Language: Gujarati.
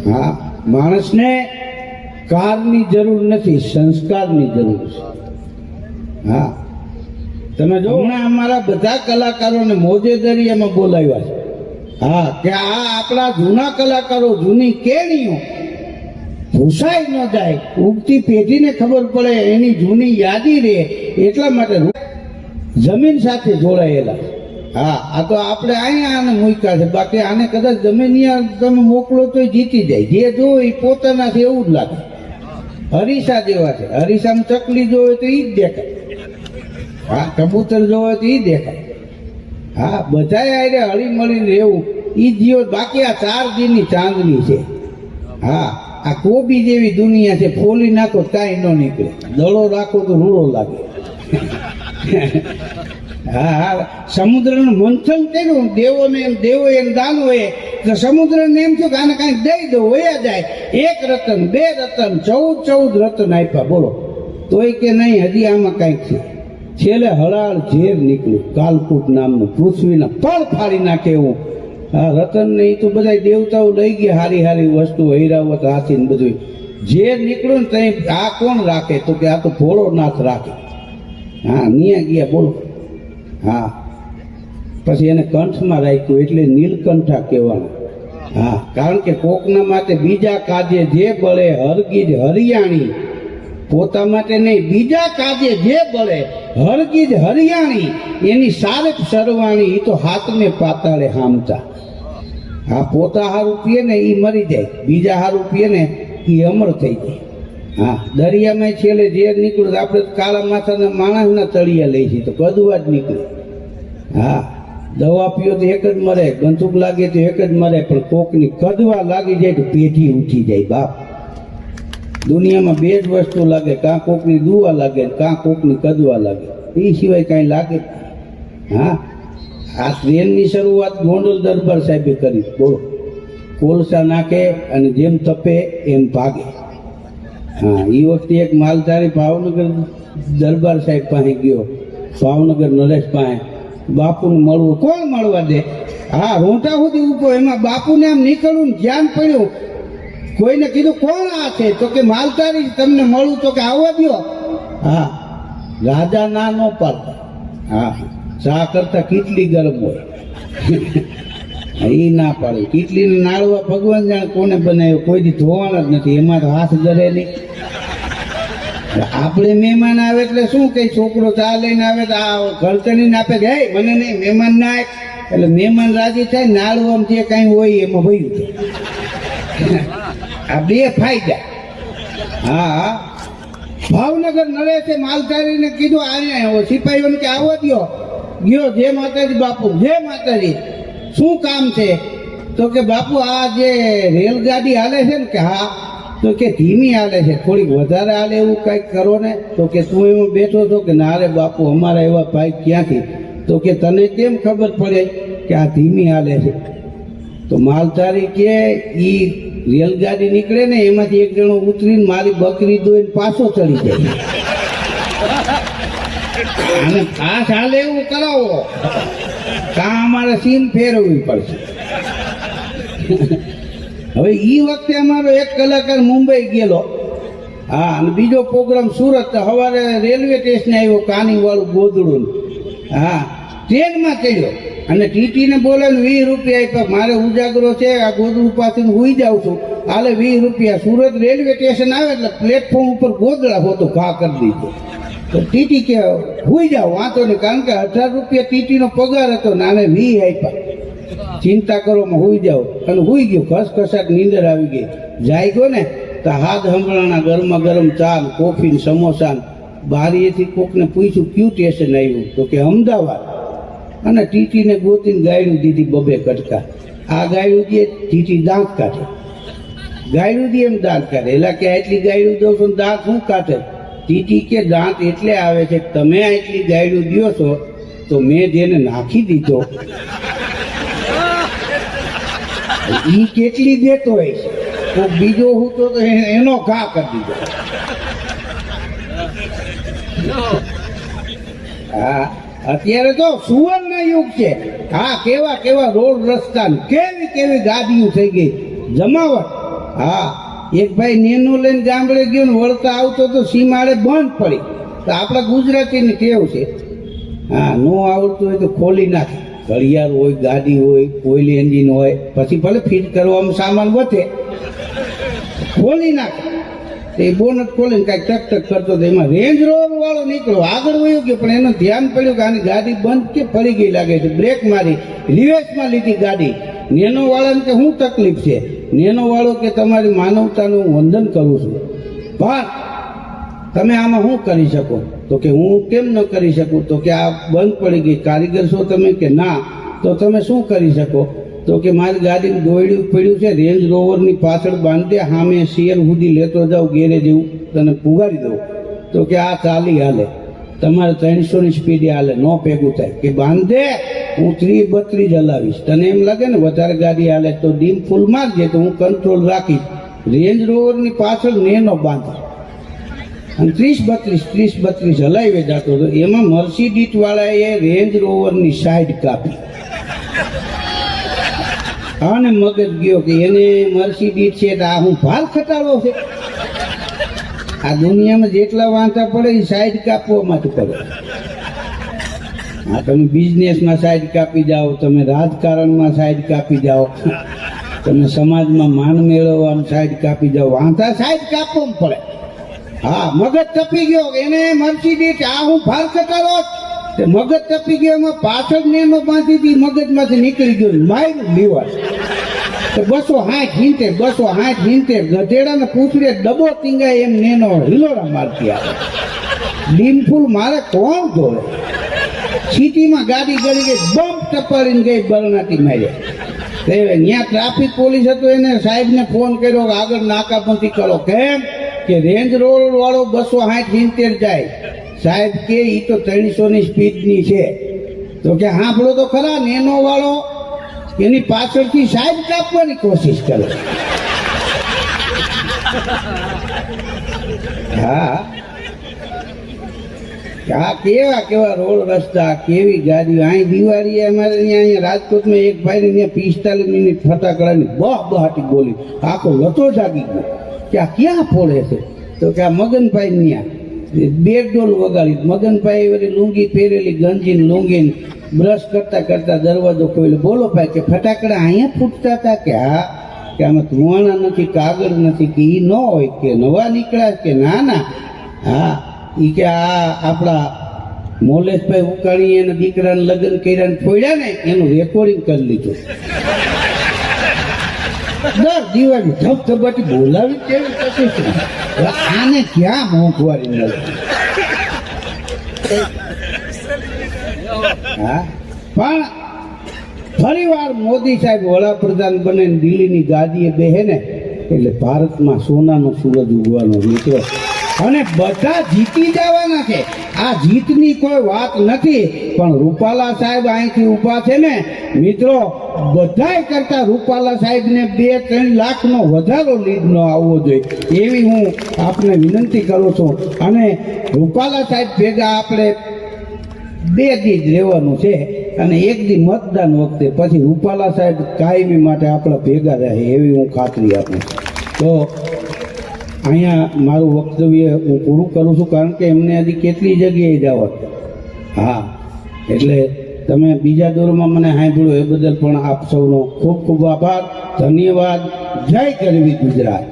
હા, માણસને કારની જરૂર નથી, સંસ્કારની જરૂર છે. હા, તમે જો હમણાં અમારા બધા કલાકારોને મોજેદરિયામાં બોલાવ્યા છે. હા, કે આ આપણા જૂના કલાકારો, જૂની કેણીઓ ભૂસાઈ ન જાય, ઉગતી પેઢીને ખબર પડે, એની જૂની યાદી રહે, એટલા માટે જમીન સાથે જોડાયેલા. હા, આ તો આપણે અહીંયા આને મૂક્યા છે, બાકી આને કદાચ ગમે ત્યાં તમે મોકલો તો જીતી જાય. જે જો એ પોતાના છે એવું જ લાગે. હરીસા જેવા છે, હરીસામાં ચકલી જોવે તો એ જ દેખાય. હા, કબૂતર જોવે તો એ દેખાય. હા, બધાએ આરે હળી મળીને રહેવું એ જીવો. બાકી આ 4 દીની ચાંદની છે. હા, આ કોબી જેવી દુનિયા છે, ફોલી નાખો કાંઈ ન નીકળે, દડો રાખો તો રૂડો લાગે. હા હા, સમુદ્રનું મંથન કર્યું દેવો એમ દાનવોએ, તો સમુદ્રને એમ થયું કે આને કાંઈક દઈ દો, વયા જાય. 1 રતન 2 રતન 14 રતન આપ્યા, બોલો તોય કે નહીં, હજી આમાં કાંઈક છે. છેલ્લે હળાળ ઝેર નીકળ્યું, કાલકૂટ નામનું, પૃથ્વીના પળ ફાડી નાખે એવું. હા, રતન ને એ તો બધા દેવતાઓ લઈ ગયા, હારી હારી વસ્તુ, હીરાવત, હાથી ને બધું. ઝેર નીકળ્યું ને ત્યાં આ કોણ રાખે, તો કે આ તો ભોળોનાથ રાખે. હા, ન્યા ગયા, બોલો. હા, પછી એને કંઠમાં રાખ્યું, એટલે નીલકંઠા કહેવાનું. હા, કારણ કે કોકના માટે બીજા કાજે જે બળે હરગીજ હરિયાણી, પોતા માટે નહીં, બીજા કાજે જે બળે હરગીજ હરિયાણી, એની સારપ સરવાણી, એ તો હાથને પાતાળે હામતા. હા, પોતા હારું પીએ ને એ મરી જાય, બીજા હારું પીએ ને એ અમર થઈ જાય. હા, દરિયામાં છેલ્લે ઝેર નીકળ્યું, આપણે કાળા માથાના માણસના તળિયા લઈ છીએ તો કદવા જ નીકળે. હા, દવા પીઓ તો એક જ મરે, બંદૂક લાગે તો એક જ મરે, પણ કોકની કદવા લાગી જાય તો પેઢી ઉઠી જાય. બાપ, દુનિયામાં 2 જ વસ્તુ લાગે, કાં કોકની દુવા લાગે, કાં કોકની કદવા લાગે, એ સિવાય કાંઈ લાગે. હા, આ ટ્રેનની શરૂઆત ગોંડલ દરબાર સાહેબે કરી, બોલો. કોલસા નાખે અને જેમ તપે એમ ભાગે. હા, એ વખતે એક માલધારી ભાવનગર દરબાર સાહેબ પાસે ગયો, ભાવનગર નરેશ પાસે. બાપુને મળવું, કોણ મળવા દે? હા, રોંટા સુધી ઉભો, એમાં બાપુને આમ નીકળવું, ધ્યાન પડ્યું. કોઈને કીધું કોણ આ છે, તો કે માલધારી, તમને મળવું, તો કે આવવા દો. હા, રાજા ના ન પાડતા. હા, ચા કરતા કેટલી ગરમ હોય. એ ના પાડે. કેટલીને નાળવા ભગવાન જાણે કોને બનાવ્યો, કોઈથી ધોવાના જ નથી, એમાં તો હાથ ગરે નહીં. આપણે મહેમાન આવે એટલે શું કઈ, છોકરો ચા લઈને આવે તો આ ઘરચણીને આપે કે હે મને નહીં, મહેમાન ના આવે, એટલે મહેમાન રાજી થાય, નાળવામાં જે કાંઈ હોય એમાં ભયું છે. આ 2 ફાયદા. હા, ભાવનગર નરેશે માલધારીને કીધું અહીંયા સિપાહીઓને કે આવવા દો. ગયો, જય માતાજી બાપુ, જય માતાજી, શું કામ છે? તો કે બાપુ આ જે રેલગાડી હાલે છે ને, કે હા, તો કે ધીમી હાલે છે, થોડીક વધારે હાલે એવું કંઈક કરો ને. તો કે તું એમાં બેઠો છો? કે ના રે બાપુ, અમારા એવા ભાઈ ક્યાંથી? તો કે તને કેમ ખબર પડે કે આ ધીમી હાલે છે? તો માલધારી કે ઈ રેલગાડી નીકળે ને એમાંથી એક જણો ઉતરીને મારી બકરી દોઈને પાછો ચડી જાય. અને ખાસ હાલે એવું કરાવો, કાં અમારે સીન ફેરવવી પડશે. હવે ઈ વખતે અમારો એક કલાકાર મુંબઈ ગયેલો. હા, અને બીજો પ્રોગ્રામ સુરત. સવારે રેલવે સ્ટેશને આવ્યો, કાની વાળું ગોદડું. હા, ટ્રેનમાં ચડ્યો અને ટીટીને બોલાવીને 20 રૂપિયા આપ્યા. મારે ઉજાગરો છે, આ ગોદડું પાસે હુઈ જાઉં છું, હાલે 20 રૂપિયા. સુરત રેલવે સ્ટેશન આવે એટલે પ્લેટફોર્મ ઉપર ગોદડા હોતો ઘા કરી દીધો. તો ટીટી કે હુઈ જાઓ, વાંચો નહીં, કારણ કે 18 રૂપિયા ટીટીનો પગાર હતો ને આને 20 આપ્યા. ચિંતા કરોમાં હુઈ જાઓ. અને હુઈ ગયો, ખસખસાટ નીંદર આવી ગઈ. જાગ્યો ને તો હાથ હંભળાના ગરમા ગરમ ચા, કોફી, સમોસા. બારીએથી કોકને પૂછ્યું ક્યુ સ્ટેશન આવ્યું? તો કે અમદાવાદ. અને ટીટીને ગોતીને ગાયડું દીધી 2 કટકા. આ ગાયડું દે, ટીટી દાંત કાઢે. ગાયડું દે એમ દાંત કાઢે. એટલે કે આટલી ગાયડું દો છો, દાંત શું કાઢે? ટીટી કે દાંત એટલે આવે છે તમે આટલી ગાયડું દો છો તો મેં જેને નાખી દીધો ઈ કેટલી દેતો હોય તો બીજો હું તો એનો ઘા કરી દીધો. હા, અત્યારે તો સુવર્ણ યુગ છે. હા, કેવા કેવા રોડ રસ્તા ને કેવી કેવી ગાડીઓ થઈ ગઈ, જમાવટ. હા, એક ભાઈ નેનું લઈને ગામડે ગયો ને વળતા આવતો તો સીમાડે બંધ પડી. તો આપણા ગુજરાતીની ટેવ છે, હા, નો આવડતું હોય તો ખોલી નાખે. ઘડિયાળ હોય, ગાડી હોય, ઓઇલ એન્જિન હોય, પછી ભલે ફિટ કરવામાં સામાન વધે, ખોલી નાખે. એ બોનટ ખોલીને કાંઈક ટક ટક કરતો હતો, એમાં રેન્જ રોવર વાળો નીકળ્યો, આગળ વયો ગયો, પણ એનું ધ્યાન પડ્યું કે આની ગાડી બંધ કે પડી ગઈ લાગે છે. બ્રેક મારી, રિવર્સમાં લીધી ગાડી. નેનો વાળાને કે શું તકલીફ છે? નેનો વાળો કે તમારી માનવતાનું હું વંદન કરું છું, પણ તમે આમાં શું કરી શકો? તો કે હું કેમ ન કરી શકું? તો કે આ બંધ પડી ગઈ, કારીગર છો તમે? કે ના. તો તમે શું કરી શકો? તો કે મારી ગાડીને દોડ્યું પડ્યું છે, રેન્જ રોવરની પાછળ બાંધી દે, સામે શેર સુધી લેતો જાઉં, ગેરેજ એવું તને પુગાડી દઉં. તો કે આ ચાલી હાલે, તમારે 300ની સ્પીડે હાલે, નો ભેગું થાય. કે બાંધે, હું 30-32 હલાવીશ. તને એમ લાગે ને વધારે ગાડી હાલે તો ડીમ ફૂલ મારજે, તો હું કંટ્રોલ રાખીશ. રેન્જ રોવરની પાછળ નેનો બાંધે અને 30-32 હલાવી જતો હતો. એમાં મર્સિડીઝ વાળાએ રેન્જ રોવરની સાઈડ કાપી અને મગજ ગયો કે એને મર્સિડીઝ છે તો આ હું ભાર ખટાડો છે. આ દુનિયામાં જેટલા વાંધા પડે એ સાઈડ કાપવામાં જ પડે. હા, તમે બિઝનેસમાં સાઈડ કાપી જાઓ, તમે રાજકારણમાં સાઈડ કાપી જાઓ, તમે સમાજમાં માન મેળવવામાં સાઈડ કાપી જાઓ, વાંધા સાઈડ કાપવામાં પડે. હા, મગજ તપી ગયો, એને મર્સિડીઝ આ હું ભાર ખટાડો. મગજ તપી ગયો, એમાં પાછળ નેનો બાંધી હતી, મગજમાંથી નીકળી ગયો, માર્યું લીવર. 260 ગધેડાને પૂછડે ડબો ટીંગાય એમ નેનો હિલોરા મારતી આવે. ડીમફૂલ મારે કોણ જોડે? સિટીમાં ગાડી ગળી ગઈ, બમ્પ ટપાડીને ગઈ, બરણાટી માર્યા. ત્યાં ટ્રાફિક પોલીસ હતો, એને સાહેબને ફોન કર્યો કે આગળ નાકાબંધી કરો. કેમ? કે રેન્જ રોવર વાળો 260 જાય. સાહેબ કે એ તો 300ની સ્પીડની છે. તો કે સાંભળો તો ખરા, નેનો વાળો એની પાછળથી સાઈડ કાપવાની કોશિશ કરે. હા, કેવા કેવા રોડ રસ્તા, કેવી ગાડીઓ. અહીં દિવાળી અમારે અહીંયા રાજકોટમાં એક ભાઈને ત્યાં 45 મિનિટ ફટાકડાની બહાટી બોલી, આખો લતો જાગી ગયો કે આ ક્યાં ફોડે છે? તો કે આ મગનભાઈ ત્યાં બે ડોલ વગાડી. મગનભાઈ વળી લુંગી પહેરેલી, ગંજીન લુંગીને બ્રશ કરતા કરતા દરવાજો ખોલ્યો. બોલો ભાઈ, કે ફટાકડા અહીંયા ફૂટતા હતા? કે હા. કે આમાં ધુવાણા નથી, કાગળ નથી, કે એ ન હોય, કે નવા નીકળ્યા? કે ના ના. હા, એ કે આ આપણા મોલેશભાઈ ઉકાણી એના દીકરાને લગ્ન કર્યા ને ફોડ્યા ને એનું રેકોર્ડિંગ કરી લીધું. દર દિવાળી ધબધબાટી બોલાવી કેવી પછી આને ક્યાં મોંઘવારી નથી. હા, પણ ફરી વાર મોદી સાહેબ વડાપ્રધાન બને દિલ્હીની ગાદીએ બેહે ને એટલે ભારતમાં સોનાનો સૂરજ ઉગવાનો મિત્રો, અને બધા જીતી જવાના છે. આ જીતની કોઈ વાત નથી, પણ રૂપાલા સાહેબ અહીંથી ઊભા છે ને મિત્રો, બધાય કરતા રૂપાલા સાહેબને 2-3 લાખનો વધારો લીડનો આવવો જોઈએ એવી હું આપને વિનંતી કરું છું. અને રૂપાલા સાહેબ ભેગા આપણે 2 દી જ રહેવાનું છે, અને 1 દી મતદાન વખતે, પછી રૂપાલા સાહેબ કાયમી માટે આપણા ભેગા રહે એવી હું ખાતરી આપું. તો અહીંયા મારું વક્તવ્ય હું પૂરું કરું છું, કારણ કે એમને હજી કેટલી જગ્યાએ જવા. હા, એટલે તમે બીજા દોરમાં મને સાંભળ્યું એ બદલ પણ આપ સૌનો ખૂબ ખૂબ આભાર, ધન્યવાદ. જય ગરવી ગુજરાત.